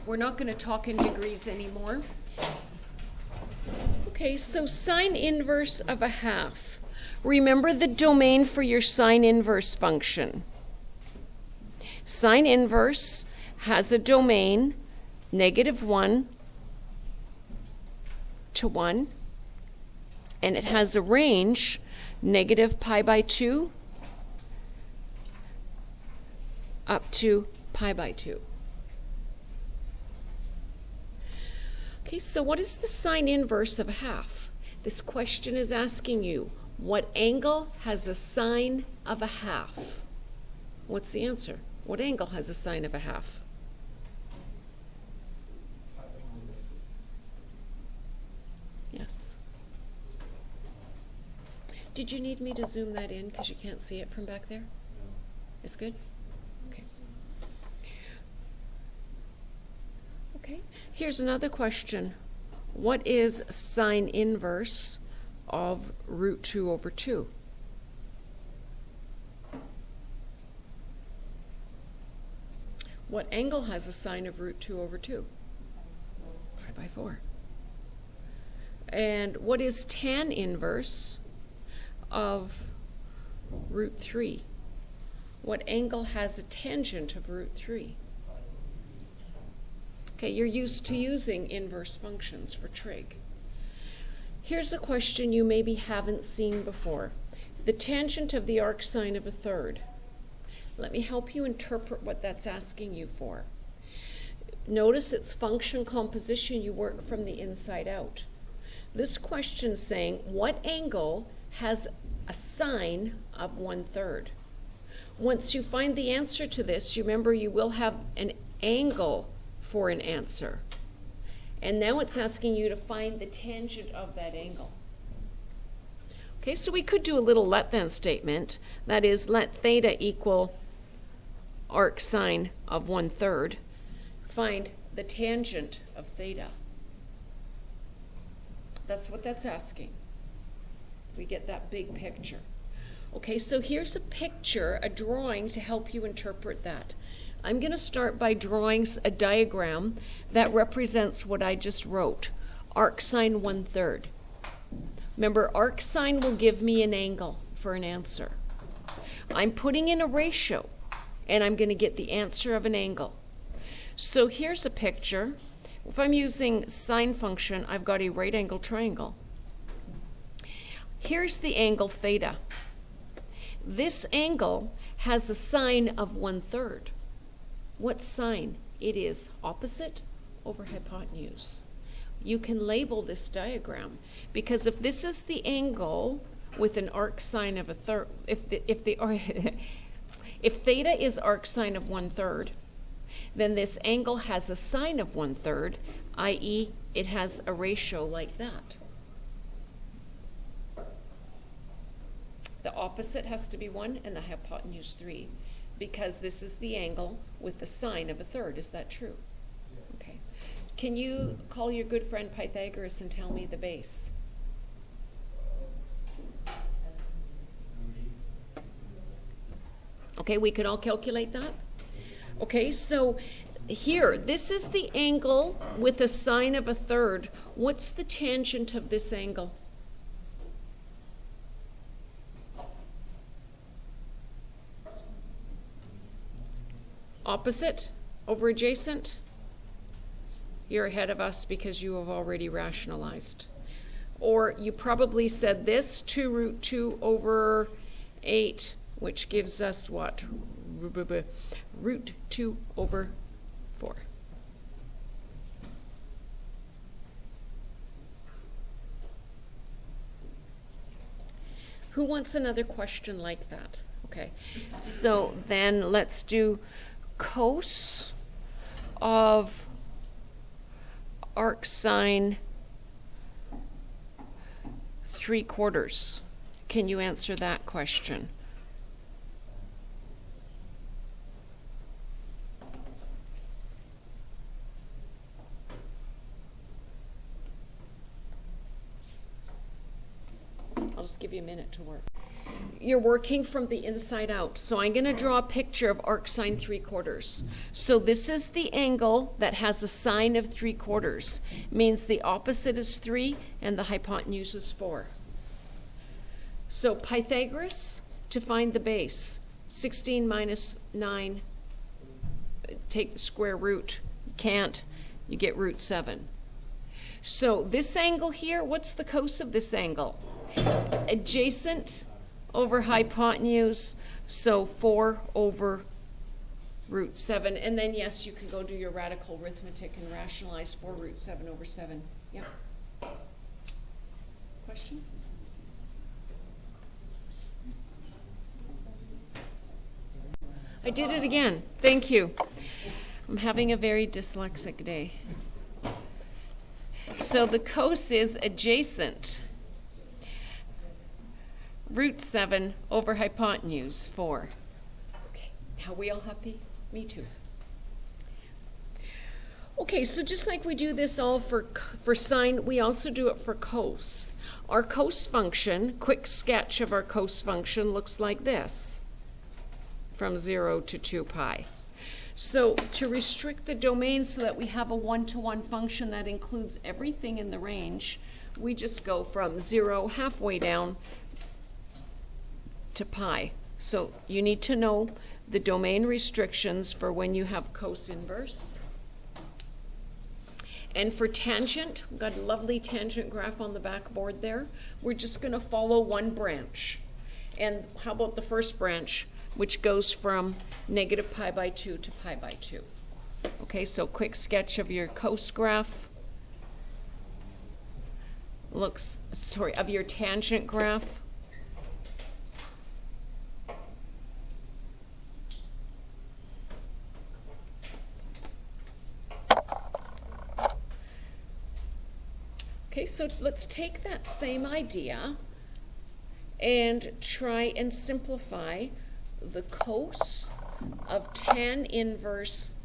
We're not going to talk in degrees anymore. Okay, so sine inverse of a half. Remember the domain for your sine inverse function. Sine inverse has a domain -1 to 1, and it has a range -π/2 up to π/2. Okay, so what is the sine inverse of a half? This question is asking you, what angle has a sine of a half? What's the answer? What angle has a sine of a half? Yes. Did you need me to zoom that in because you can't see it from back there? No. It's good? Okay. Okay, here's another question. What is sine inverse of √2/2? What angle has a sine of √2/2? π/4. And what is tan inverse of √3? What angle has a tangent of √3? Okay, you're used to using inverse functions for trig. Here's a question you maybe haven't seen before. The tangent of the arcsine of a third. Let me help you interpret what that's asking you for. Notice it's function composition. You work from the inside out. This question's saying, what angle has a sine of 1/3? Once you find the answer to this, you remember you will have an angle for an answer. And now it's asking you to find the tangent of that angle. Okay, so we could do a little let then statement. That is, let theta equal arcsine of 1/3. Find the tangent of theta. That's what that's asking. We get that big picture. Okay, so here's a picture, a drawing to help you interpret that. I'm going to start by drawing a diagram that represents what I just wrote, arcsine 1/3. Remember, arcsine will give me an angle for an answer. I'm putting in a ratio, and I'm going to get the answer of an angle. So here's a picture. If I'm using sine function, I've got a right angle triangle. Here's the angle theta. This angle has a sine of 1/3. What sine? It is opposite over hypotenuse. You can label this diagram because if this is the angle with an arcsine of a third, if theta is arcsine of 1/3, then this angle has a sine of 1/3, i.e. it has a ratio like that. The opposite has to be 1 and the hypotenuse 3 because this is the angle with the sine of a third. Is that true? Yes. Okay. Can you call your good friend Pythagoras and tell me the base? Okay, we can all calculate that? Okay, so here, this is the angle with a sine of a third. What's the tangent of this angle? Opposite over adjacent? You're ahead of us because you have already rationalized. Or you probably said this, 2√2/8, which gives us what? √2/4. Who wants another question like that? Okay, so then let's do cos of arcsine 3/4. Can you answer that question? I'll just give you a minute to work. you're working from the inside out. So I'm going to draw a picture of arc sine 3/4. So this is the angle that has a sine of 3/4. Means the opposite is 3 and the hypotenuse is 4. So Pythagoras, to find the base, 16 minus 9, take the square root. You can't, you get root 7. So this angle here, what's the cos of this angle? Adjacent over hypotenuse, so 4 over root 7. And then, yes, you can go do your radical arithmetic and rationalize 4 root 7 over 7. Yeah. Question? I did it again. Thank you. I'm having a very dyslexic day. So the cos is adjacent. Root 7 over hypotenuse, 4. Okay, now we all happy? Me too. Okay, so just like we do this all for sine, we also do it for cos. Our cos function, quick sketch of our cos function, looks like this, from 0 to 2 pi. So to restrict the domain so that we have a one-to-one function that includes everything in the range, we just go from 0 halfway down to pi. So you need to know the domain restrictions for when you have cos inverse. And for tangent, we've got a lovely tangent graph on the backboard there. We're just going to follow one branch. And how about the first branch, which goes from negative pi by 2 to pi by 2. Okay, so quick sketch of your cos graph. Of your tangent graph. Okay, so let's take that same idea and try and simplify the cos of tan inverse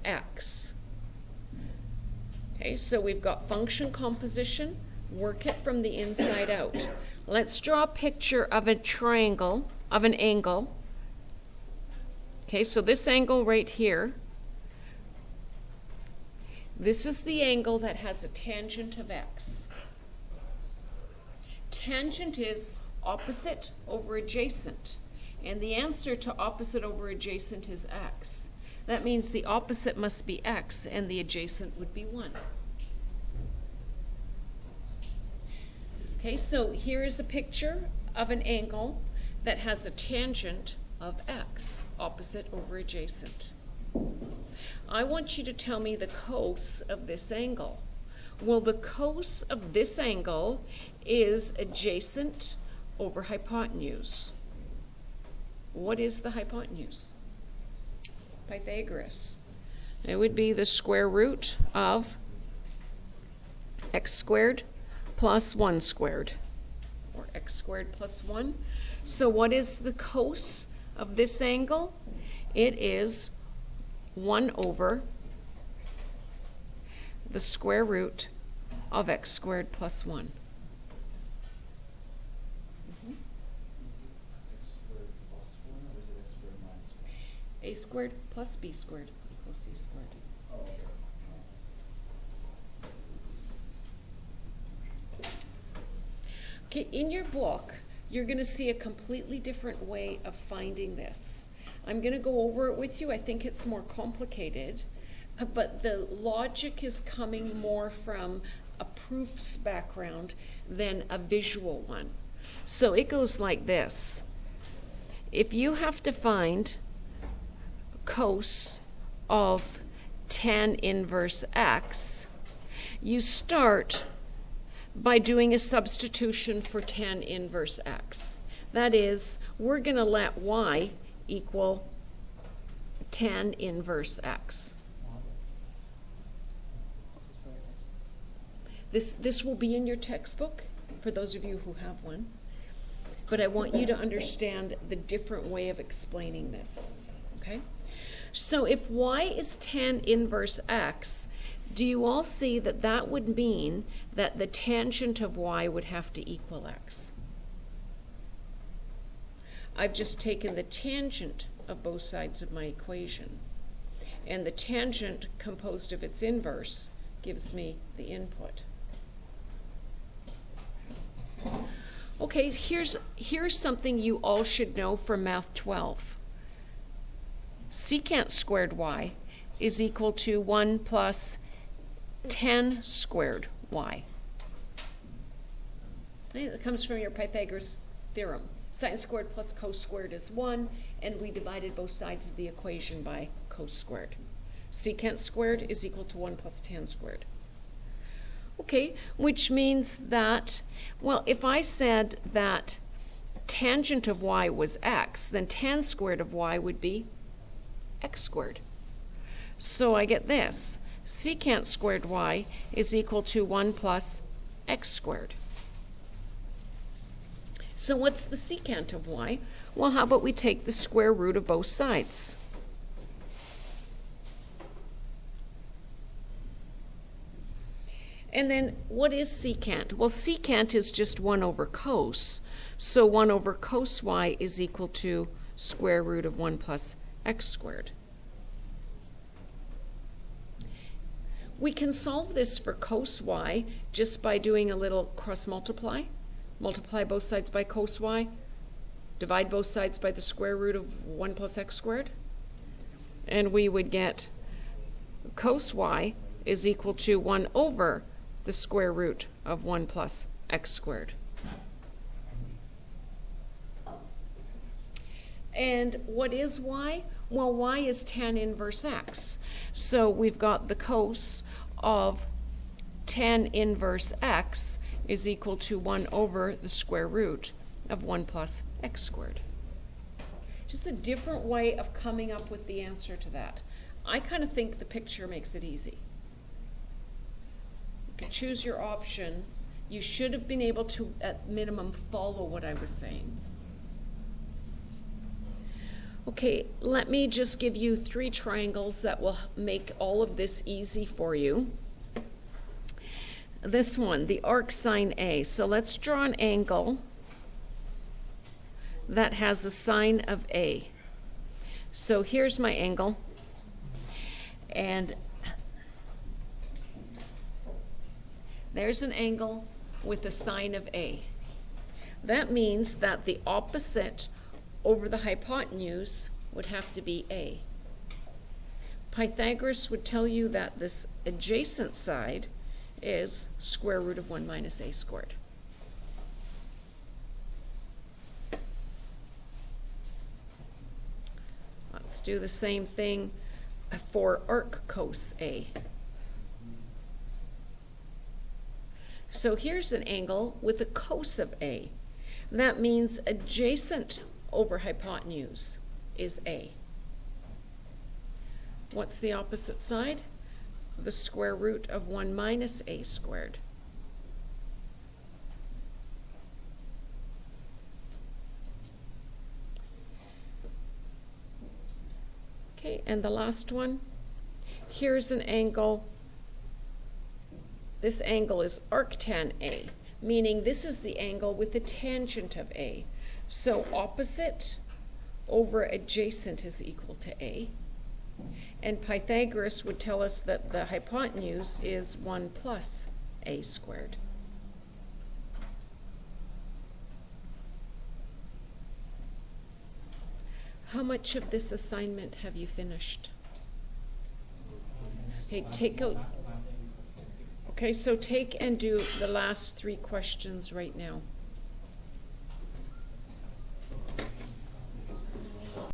x. Okay, so we've got function composition, work it from the inside out. Let's draw a picture of a triangle, of an angle. Okay, so this angle right here, this is the angle that has a tangent of x. Tangent is opposite over adjacent. And the answer to opposite over adjacent is x. That means the opposite must be x and the adjacent would be 1. Okay, so here is a picture of an angle that has a tangent of x, opposite over adjacent. I want you to tell me the cos of this angle. Well, the cos of this angle is adjacent over hypotenuse. What is the hypotenuse? Pythagoras. It would be the square root of x squared plus 1 squared, or x squared plus 1. So what is the cos of this angle? It is 1 over the square root of x squared plus 1. A squared plus b squared equals c squared. Okay, in your book, you're going to see a completely different way of finding this. I'm going to go over it with you. I think it's more complicated, but the logic is coming more from a proofs background than a visual one. So it goes like this. If you have to find cos of tan inverse x, you start by doing a substitution for tan inverse x. That is, we're going to let y equal tan inverse x. This will be in your textbook for those of you who have one, but I want you to understand the different way of explaining this, okay? So if y is tan inverse x, do you all see that that would mean that the tangent of y would have to equal x? I've just taken the tangent of both sides of my equation. And the tangent composed of its inverse gives me the input. Okay, here's something you all should know from Math 12. Secant squared y is equal to 1 plus tan squared y. That comes from your Pythagoras theorem. Sine squared plus cos squared is 1, and we divided both sides of the equation by cos squared. Secant squared is equal to 1 plus tan squared. Okay, which means that, well, if I said that tangent of y was x, then tan squared of y would be x squared. So I get this. Secant squared y is equal to 1 plus x squared. So what's the secant of y? Well, how about we take the square root of both sides? And then what is secant? Well, secant is just 1 over cos. So 1 over cos y is equal to square root of 1 plus x squared. We can solve this for cos y just by doing a little cross multiply. Multiply both sides by cos y. Divide both sides by the square root of 1 plus x squared. And we would get cos y is equal to 1 over the square root of 1 plus x squared. And what is y? Well, y is tan inverse x. So we've got the cos of tan inverse x is equal to 1 over the square root of 1 plus x squared. Just a different way of coming up with the answer to that. I kind of think the picture makes it easy. You can choose your option. You should have been able to, at minimum, follow what I was saying. Okay, let me just give you 3 triangles that will make all of this easy for you. This one, the arc sine A. So let's draw an angle that has a sine of A. So here's my angle. And there's an angle with a sine of A. That means that the opposite over the hypotenuse would have to be A. Pythagoras would tell you that this adjacent side is square root of 1 minus A squared. Let's do the same thing for arc cos A. So here's an angle with a cos of A. That means adjacent over hypotenuse is A. What's the opposite side? The square root of 1 minus A squared. Okay, and the last one. Here's an angle. This angle is arctan A, meaning this is the angle with the tangent of A. So opposite over adjacent is equal to A. And Pythagoras would tell us that the hypotenuse is 1 plus A squared. How much of this assignment have you finished? Okay, take out. Okay, so take and do the last 3 questions right now.